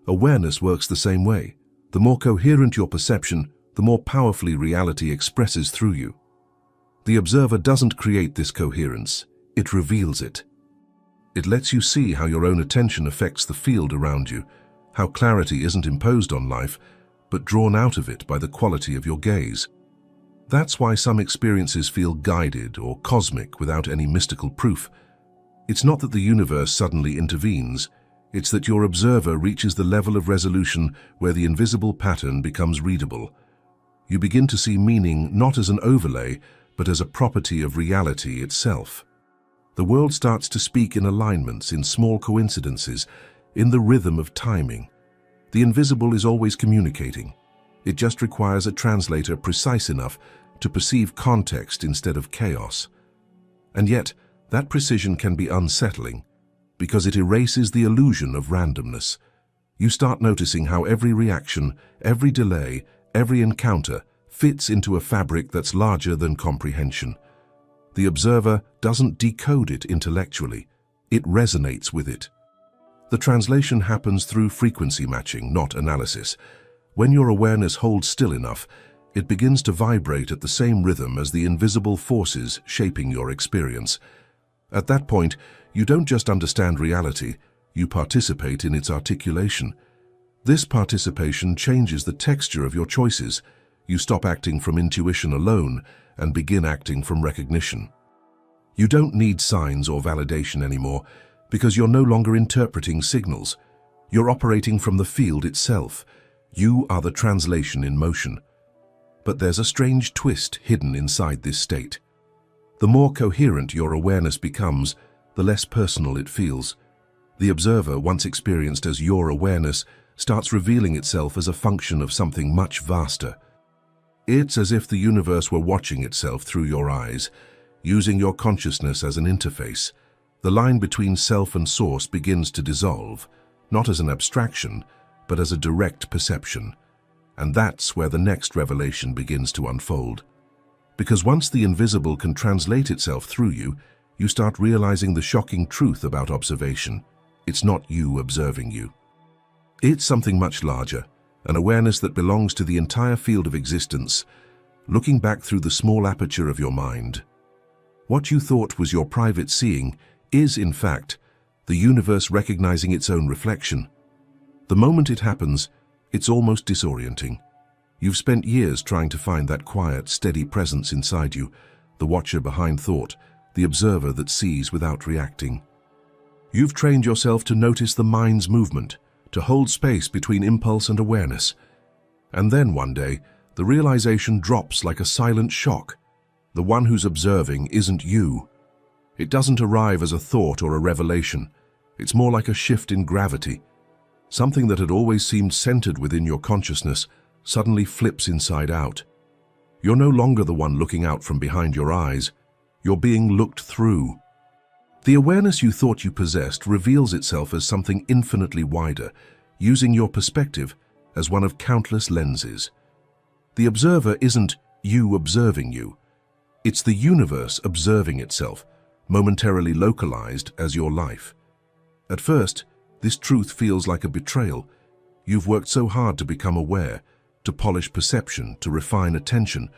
Awareness works the same way. The more coherent your perception, the more powerfully reality expresses through you. The observer doesn't create this coherence, it reveals it. It lets you see how your own attention affects the field around you, how clarity isn't imposed on life, but drawn out of it by the quality of your gaze. That's why some experiences feel guided or cosmic without any mystical proof. It's not that the universe suddenly intervenes, it's that your observer reaches the level of resolution where the invisible pattern becomes readable. You begin to see meaning not as an overlay, but as a property of reality itself. The world starts to speak in alignments, in small coincidences, in the rhythm of timing. The invisible is always communicating. It just requires a translator precise enough to perceive context instead of chaos. And yet, that precision can be unsettling because it erases the illusion of randomness. You start noticing how every reaction, every delay, every encounter fits into a fabric that's larger than comprehension. The observer doesn't decode it intellectually, it resonates with it. The translation happens through frequency matching, not analysis. When your awareness holds still enough, it begins to vibrate at the same rhythm as the invisible forces shaping your experience. At that point, you don't just understand reality, you participate in its articulation. This participation changes the texture of your choices. You stop acting from intuition alone and begin acting from recognition. You don't need signs or validation anymore because you're no longer interpreting signals. You're operating from the field itself. You are the translation in motion. But there's a strange twist hidden inside this state. The more coherent your awareness becomes, the less personal it feels. The observer, once experienced as your awareness, starts revealing itself as a function of something much vaster. It's as if the universe were watching itself through your eyes, using your consciousness as an interface. The line between self and source begins to dissolve, not as an abstraction, but as a direct perception. And that's where the next revelation begins to unfold. Because once the invisible can translate itself through you, you start realizing the shocking truth about observation. It's not you observing you. It's something much larger, an awareness that belongs to the entire field of existence, looking back through the small aperture of your mind. What you thought was your private seeing is, in fact, the universe recognizing its own reflection. The moment it happens, it's almost disorienting. You've spent years trying to find that quiet, steady presence inside you, the watcher behind thought, the observer that sees without reacting. You've trained yourself to notice the mind's movement, to hold space between impulse and awareness. And then one day, the realization drops like a silent shock. The one who's observing isn't you. It doesn't arrive as a thought or a revelation. It's more like a shift in gravity. Something that had always seemed centered within your consciousness suddenly flips inside out. You're no longer the one looking out from behind your eyes. You're being looked through. The awareness you thought you possessed reveals itself as something infinitely wider, using your perspective as one of countless lenses. The observer isn't you observing you. It's the universe observing itself, momentarily localized as your life. At first, this truth feels like a betrayal. You've worked so hard to become aware, to polish perception, to refine attention,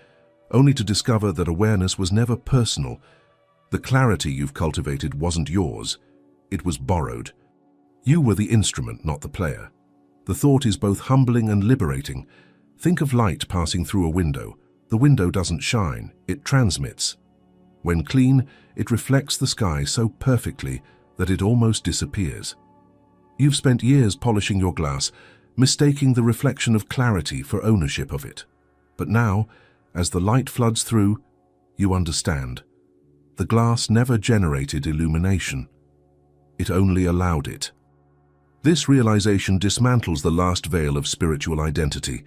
only to discover that awareness was never personal. The clarity you've cultivated wasn't yours. It was borrowed. You were the instrument, not the player. The thought is both humbling and liberating. Think of light passing through a window. The window doesn't shine, it transmits. When clean, it reflects the sky so perfectly that it almost disappears. You've spent years polishing your glass, mistaking the reflection of clarity for ownership of it. But now, as the light floods through, you understand. The glass never generated illumination. It only allowed it. This realization dismantles the last veil of spiritual identity.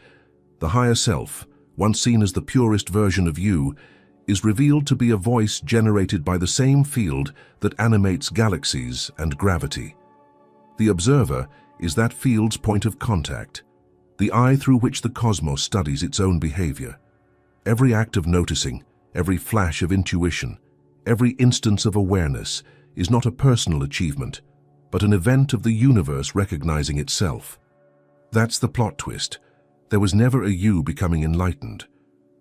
The higher self, once seen as the purest version of you, is revealed to be a voice generated by the same field that animates galaxies and gravity. The observer is that field's point of contact, the eye through which the cosmos studies its own behavior. Every act of noticing, every flash of intuition, every instance of awareness is not a personal achievement, but an event of the universe recognizing itself. That's the plot twist. There was never a you becoming enlightened.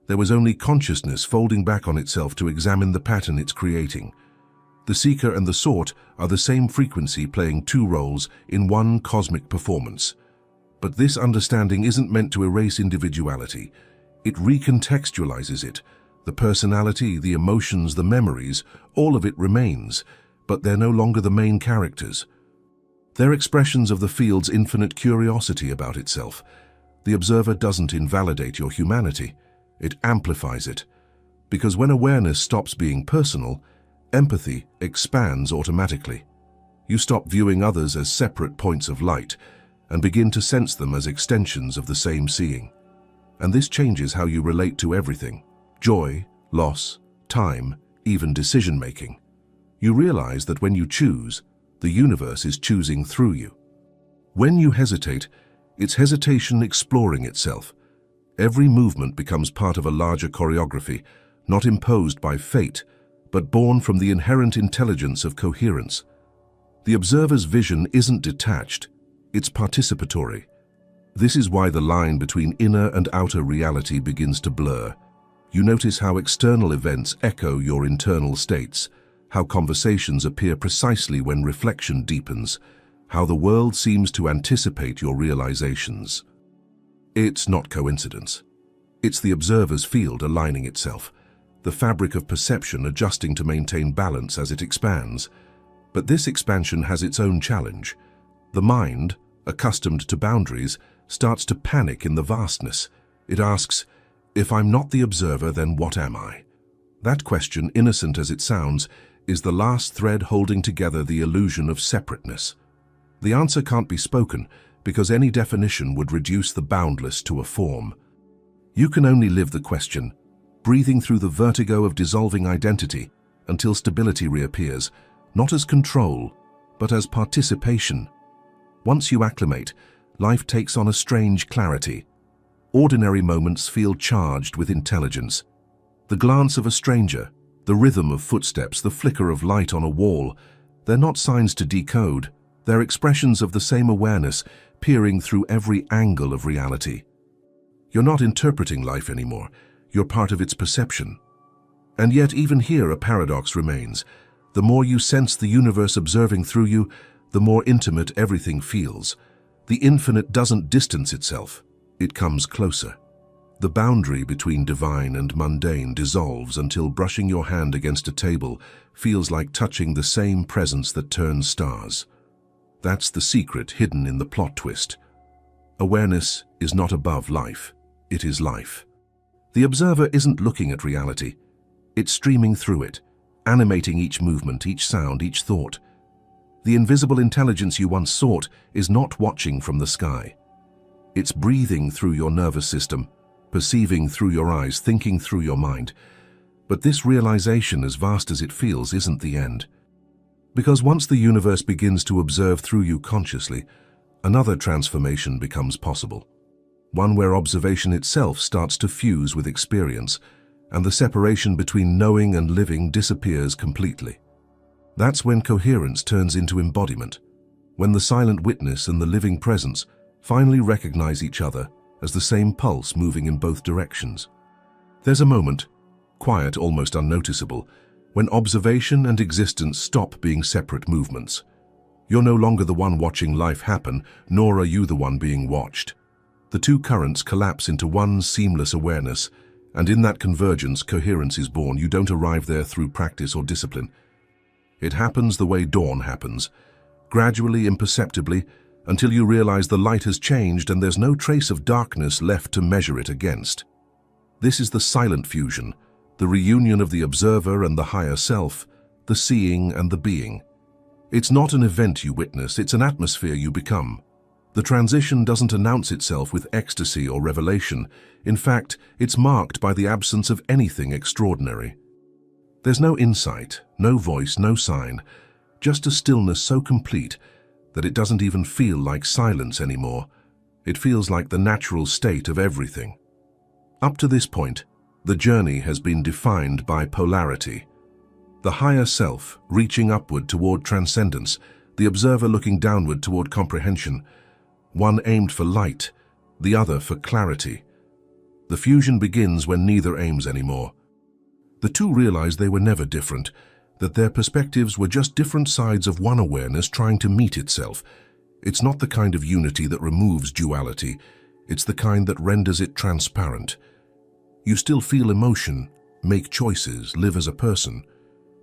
There was only consciousness folding back on itself to examine the pattern it's creating. The seeker and the sought are the same frequency playing two roles in one cosmic performance. But this understanding isn't meant to erase individuality. It recontextualizes it. The personality, the emotions, the memories, all of it remains, but they're no longer the main characters. They're expressions of the field's infinite curiosity about itself. The observer doesn't invalidate your humanity. It amplifies it. Because when awareness stops being personal, Empathy expands automatically. You stop viewing others as separate points of light and begin to sense them as extensions of the same seeing. And this changes how you relate to everything: joy, loss, time, even decision-making. You realize that when you choose, the universe is choosing through you. When you hesitate, it's hesitation exploring itself. Every movement becomes part of a larger choreography, not imposed by fate, but born from the inherent intelligence of coherence. The observer's vision isn't detached, it's participatory. This is why the line between inner and outer reality begins to blur. You notice how external events echo your internal states, how conversations appear precisely when reflection deepens, how the world seems to anticipate your realizations. It's not coincidence. It's the observer's field aligning itself, the fabric of perception adjusting to maintain balance as it expands. But this expansion has its own challenge. The mind, accustomed to boundaries, starts to panic in the vastness. It asks, if I'm not the observer, then what am I? That question, innocent as it sounds, is the last thread holding together the illusion of separateness. The answer can't be spoken, because any definition would reduce the boundless to a form. You can only live the question, breathing through the vertigo of dissolving identity until stability reappears, not as control, but as participation. Once you acclimate, life takes on a strange clarity. Ordinary moments feel charged with intelligence. The glance of a stranger, the rhythm of footsteps, the flicker of light on a wall, they're not signs to decode. They're expressions of the same awareness, peering through every angle of reality. You're not interpreting life anymore. You're part of its perception. And yet, even here, a paradox remains. The more you sense the universe observing through you, the more intimate everything feels. The infinite doesn't distance itself. It comes closer. The boundary between divine and mundane dissolves until brushing your hand against a table feels like touching the same presence that turns stars. That's the secret hidden in the plot twist. Awareness is not above life. It is life. The observer isn't looking at reality. It's streaming through it, animating each movement, each sound, each thought. The invisible intelligence you once sought is not watching from the sky. It's breathing through your nervous system, perceiving through your eyes, thinking through your mind. But this realization, as vast as it feels, isn't the end. Because once the universe begins to observe through you consciously, another transformation becomes possible. One where observation itself starts to fuse with experience, and the separation between knowing and living disappears completely. That's when coherence turns into embodiment, when the silent witness and the living presence finally recognize each other as the same pulse moving in both directions. There's a moment, quiet, almost unnoticeable, when observation and existence stop being separate movements. You're no longer the one watching life happen, nor are you the one being watched. The two currents collapse into one seamless awareness, and in that convergence, coherence is born. You don't arrive there through practice or discipline. It happens the way dawn happens, gradually, imperceptibly, until you realize the light has changed and there's no trace of darkness left to measure it against. This is the silent fusion, the reunion of the observer and the higher self, the seeing and the being. It's not an event you witness, it's an atmosphere you become. The transition doesn't announce itself with ecstasy or revelation. In fact, it's marked by the absence of anything extraordinary. There's no insight, no voice, no sign, just a stillness so complete that it doesn't even feel like silence anymore. It feels like the natural state of everything. Up to this point, the journey has been defined by polarity. The higher self reaching upward toward transcendence, the observer looking downward toward comprehension, one aimed for light, the other for clarity. The fusion begins when neither aims anymore. The two realized they were never different, that their perspectives were just different sides of one awareness trying to meet itself. It's not the kind of unity that removes duality, it's the kind that renders it transparent. You still feel emotion, make choices, live as a person,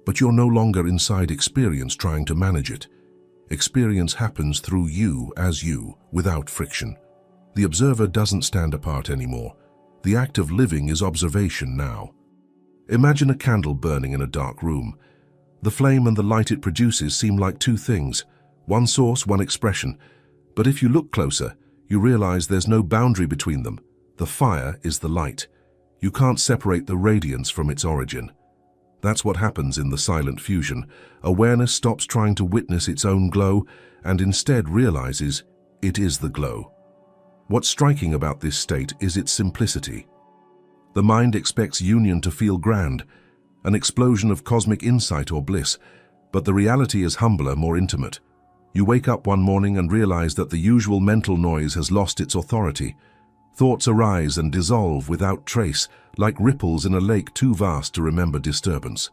but you're no longer inside experience trying to manage it. Experience happens through you as you, without friction. The observer doesn't stand apart anymore. The act of living is observation now. Imagine a candle burning in a dark room. The flame and the light it produces seem like two things, one source, one expression. But if you look closer, you realize there's no boundary between them. The fire is the light. You can't separate the radiance from its origin. That's what happens in the silent fusion. Awareness stops trying to witness its own glow and instead realizes it is the glow. What's striking about this state is its simplicity. The mind expects union to feel grand, an explosion of cosmic insight or bliss, but the reality is humbler, more intimate. You wake up one morning and realize that the usual mental noise has lost its authority. Thoughts arise and dissolve without trace, like ripples in a lake too vast to remember disturbance.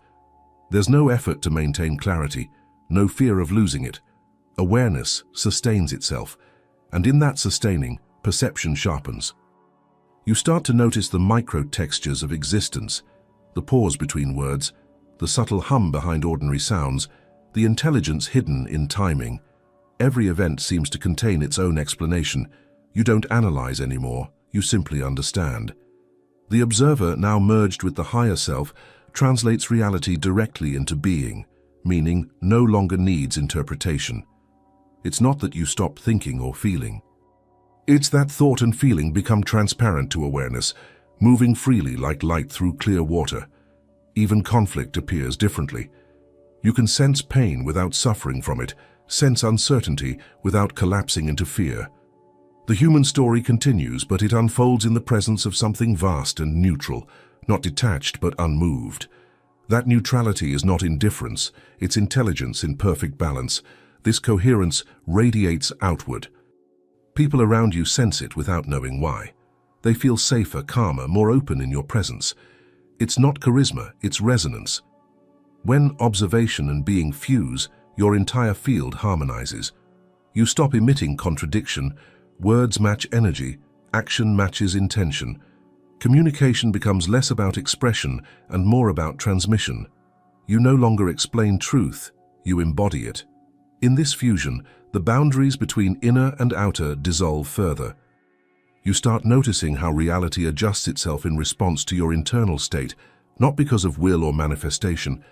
There's no effort to maintain clarity, no fear of losing it. Awareness sustains itself, and in that sustaining, perception sharpens. You start to notice the micro-textures of existence, the pause between words, the subtle hum behind ordinary sounds, the intelligence hidden in timing. Every event seems to contain its own explanation. You don't analyze anymore, you simply understand. The observer, now merged with the higher self, translates reality directly into being, meaning no longer needs interpretation. It's not that you stop thinking or feeling. It's that thought and feeling become transparent to awareness, moving freely like light through clear water. Even conflict appears differently. You can sense pain without suffering from it, sense uncertainty without collapsing into fear. The human story continues, but it unfolds in the presence of something vast and neutral, not detached but unmoved. That neutrality is not indifference, it's intelligence in perfect balance. This coherence radiates outward. People around you sense it without knowing why. They feel safer, calmer, more open in your presence. It's not charisma, it's resonance. When observation and being fuse, your entire field harmonizes. You stop emitting contradiction, words match energy, action matches intention. Communication becomes less about expression and more about transmission. You no longer explain truth, you embody it. In this fusion, the boundaries between inner and outer dissolve further. You start noticing how reality adjusts itself in response to your internal state, not because of will or manifestation,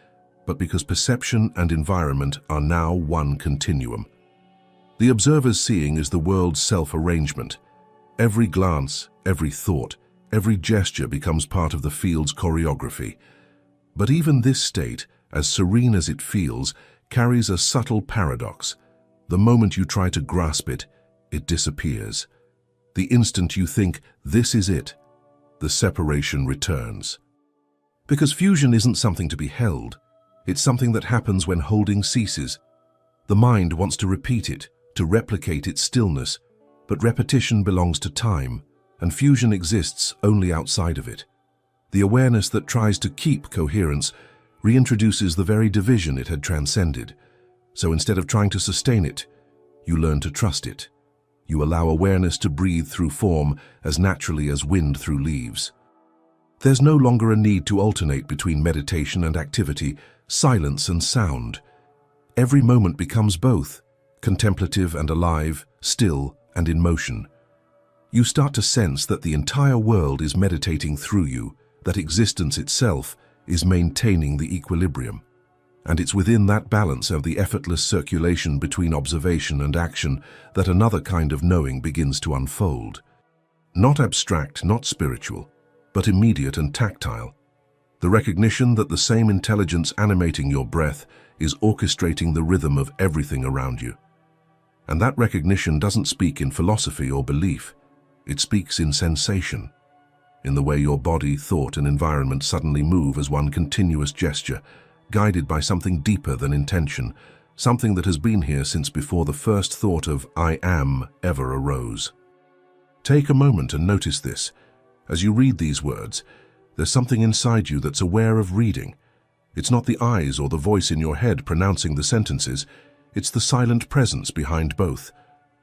but because perception and environment are now one continuum. The observer's seeing is the world's self-arrangement. Every glance, every thought, every gesture becomes part of the field's choreography. But even this state, as serene as it feels, carries a subtle paradox. The moment you try to grasp it, it disappears. The instant you think, this is it, the separation returns. Because fusion isn't something to be held. It's something that happens when holding ceases. The mind wants to repeat it, to replicate its stillness, but repetition belongs to time, and fusion exists only outside of it. The awareness that tries to keep coherence reintroduces the very division it had transcended. So instead of trying to sustain it, you learn to trust it. You allow awareness to breathe through form as naturally as wind through leaves. There's no longer a need to alternate between meditation and activity, silence and sound. Every moment becomes both, contemplative and alive, still and in motion. You start to sense that the entire world is meditating through you, that existence itself is maintaining the equilibrium. And it's within that balance of the effortless circulation between observation and action that another kind of knowing begins to unfold. Not abstract, not spiritual, but immediate and tactile. The recognition that the same intelligence animating your breath is orchestrating the rhythm of everything around you. And that recognition doesn't speak in philosophy or belief. It speaks in sensation, in the way your body, thought, and environment suddenly move as one continuous gesture, guided by something deeper than intention, something that has been here since before the first thought of I am ever arose. Take a moment and notice this. As you read these words, there's something inside you that's aware of reading. It's not the eyes or the voice in your head pronouncing the sentences, it's the silent presence behind both.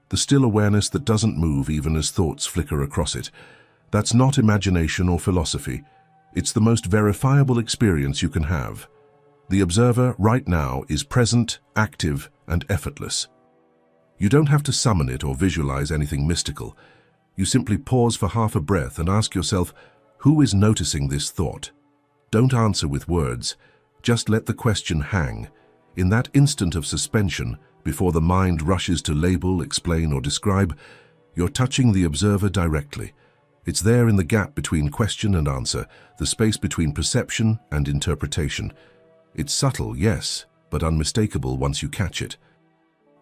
The still awareness that doesn't move even as thoughts flicker across it. That's not imagination or philosophy. It's the most verifiable experience you can have. The observer right now is present, active, and effortless. You don't have to summon it or visualize anything mystical. You simply pause for half a breath and ask yourself, who is noticing this thought? Don't answer with words. Just let the question hang. In that instant of suspension, before the mind rushes to label, explain, or describe, you're touching the observer directly. It's there in the gap between question and answer, the space between perception and interpretation. It's subtle, yes, but unmistakable once you catch it.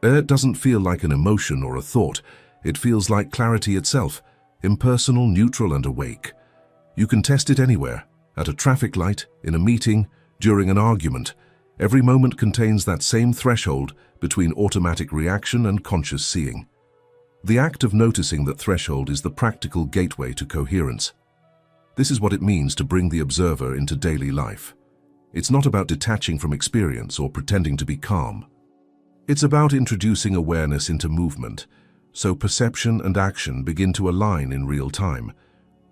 It doesn't feel like an emotion or a thought. It feels like clarity itself, impersonal, neutral, and awake. You can test it anywhere, at a traffic light, in a meeting, during an argument. Every moment contains that same threshold between automatic reaction and conscious seeing. The act of noticing that threshold is the practical gateway to coherence. This is what it means to bring the observer into daily life. It's not about detaching from experience or pretending to be calm. It's about introducing awareness into movement, so perception and action begin to align in real time.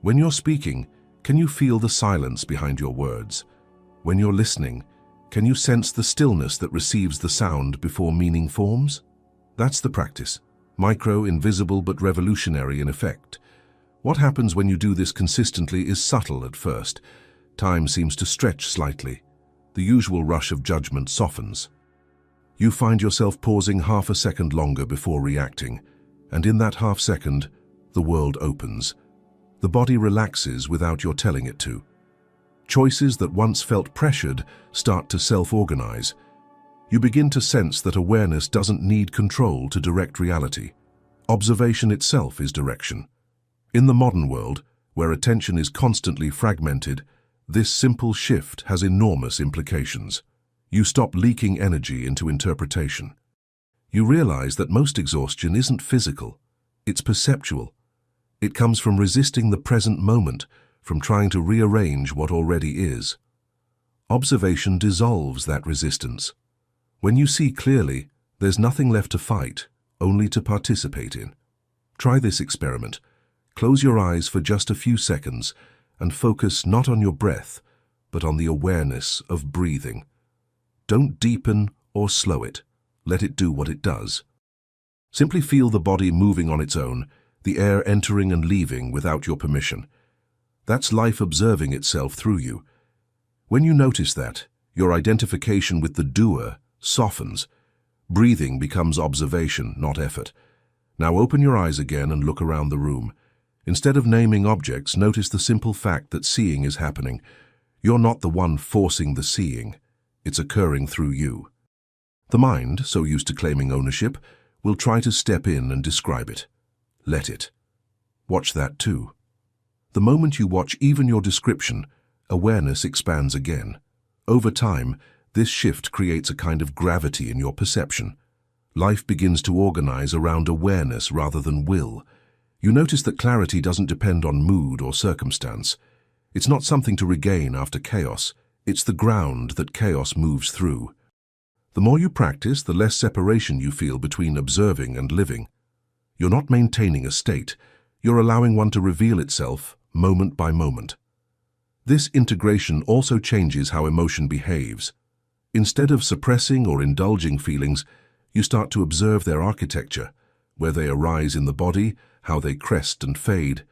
When you're speaking, can you feel the silence behind your words? When you're listening, can you sense the stillness that receives the sound before meaning forms? That's the practice. Micro, invisible, but revolutionary in effect. What happens when you do this consistently is subtle at first. Time seems to stretch slightly. The usual rush of judgment softens. You find yourself pausing half a second longer before reacting, and in that half second, the world opens. The body relaxes without your telling it to. Choices that once felt pressured start to self-organize. You begin to sense that awareness doesn't need control to direct reality. Observation itself is direction. In the modern world, where attention is constantly fragmented, this simple shift has enormous implications. You stop leaking energy into interpretation. You realize that most exhaustion isn't physical, it's perceptual. It comes from resisting the present moment, from trying to rearrange what already is. Observation dissolves that resistance. When you see clearly, there's nothing left to fight, only to participate in. Try this experiment. Close your eyes for just a few seconds and focus not on your breath, but on the awareness of breathing. Don't deepen or slow it. Let it do what it does. Simply feel the body moving on its own, the air entering and leaving without your permission. That's life observing itself through you. When you notice that, your identification with the doer softens. Breathing becomes observation, not effort. Now open your eyes again and look around the room. Instead of naming objects, notice the simple fact that seeing is happening. You're not the one forcing the seeing. It's occurring through you. The mind, so used to claiming ownership, will try to step in and describe it. Let it. Watch that too. The moment you watch even your description, awareness expands again. Over time, this shift creates a kind of gravity in your perception. Life begins to organize around awareness rather than will. You notice that clarity doesn't depend on mood or circumstance. It's not something to regain after chaos. It's the ground that chaos moves through. The more you practice, the less separation you feel between observing and living. You're not maintaining a state. You're allowing one to reveal itself moment by moment. This integration also changes how emotion behaves. Instead of suppressing or indulging feelings, you start to observe their architecture, where they arise in the body, how they crest and fade.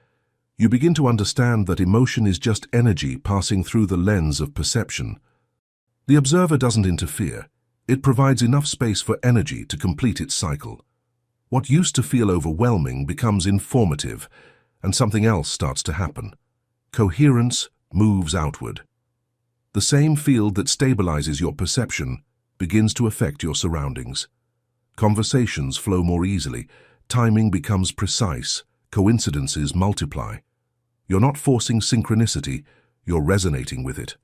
You begin to understand that emotion is just energy passing through the lens of perception. The observer doesn't interfere. It provides enough space for energy to complete its cycle. What used to feel overwhelming becomes informative, and something else starts to happen. Coherence moves outward. The same field that stabilizes your perception begins to affect your surroundings. Conversations flow more easily, timing becomes precise, coincidences multiply. You're not forcing synchronicity, you're resonating with it.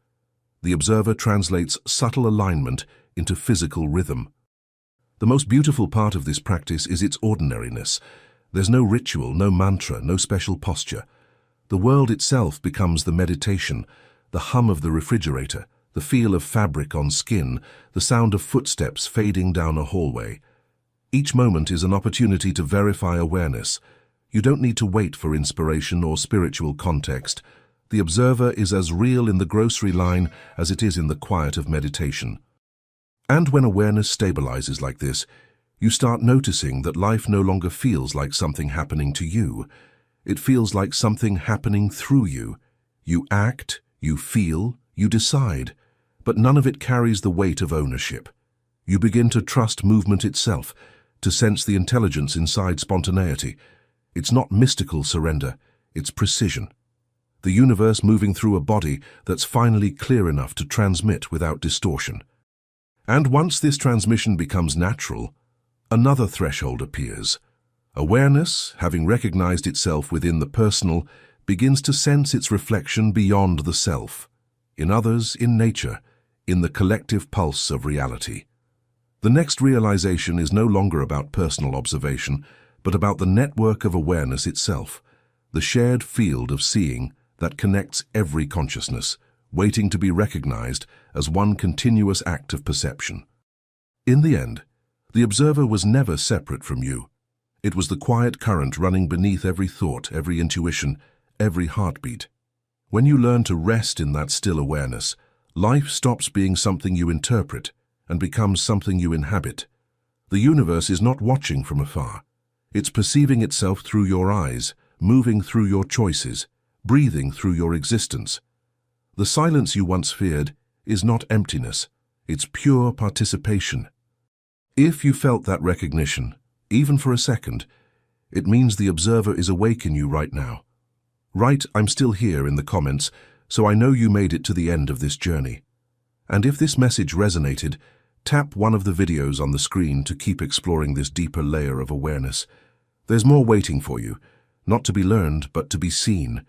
The observer translates subtle alignment into physical rhythm. The most beautiful part of this practice is its ordinariness. There's no ritual, no mantra, no special posture. The world itself becomes the meditation, the hum of the refrigerator, the feel of fabric on skin, the sound of footsteps fading down a hallway. Each moment is an opportunity to verify awareness. You don't need to wait for inspiration or spiritual context. The observer is as real in the grocery line as it is in the quiet of meditation. And when awareness stabilizes like this, you start noticing that life no longer feels like something happening to you. It feels like something happening through you. You act, you feel, you decide. but none of it carries the weight of ownership. You begin to trust movement itself, to sense the intelligence inside spontaneity. It's not mystical surrender, it's precision. The universe moving through a body that's finally clear enough to transmit without distortion. And once this transmission becomes natural, another threshold appears. Awareness, having recognized itself within the personal, begins to sense its reflection beyond the self, in others, in nature, in the collective pulse of reality. The next realization is no longer about personal observation, but about the network of awareness itself, the shared field of seeing that connects every consciousness, waiting to be recognized as one continuous act of perception. In the end, the observer was never separate from you. It was the quiet current running beneath every thought, every intuition, every heartbeat. When you learn to rest in that still awareness, life stops being something you interpret and becomes something you inhabit. The universe is not watching from afar. It's perceiving itself through your eyes, moving through your choices, breathing through your existence. The silence you once feared is not emptiness, it's pure participation. If you felt that recognition, even for a second, it means the observer is awake in you right now. Write "I'm still here" in the comments, so I know you made it to the end of this journey. And if this message resonated, tap one of the videos on the screen to keep exploring this deeper layer of awareness. There's more waiting for you, not to be learned, but to be seen.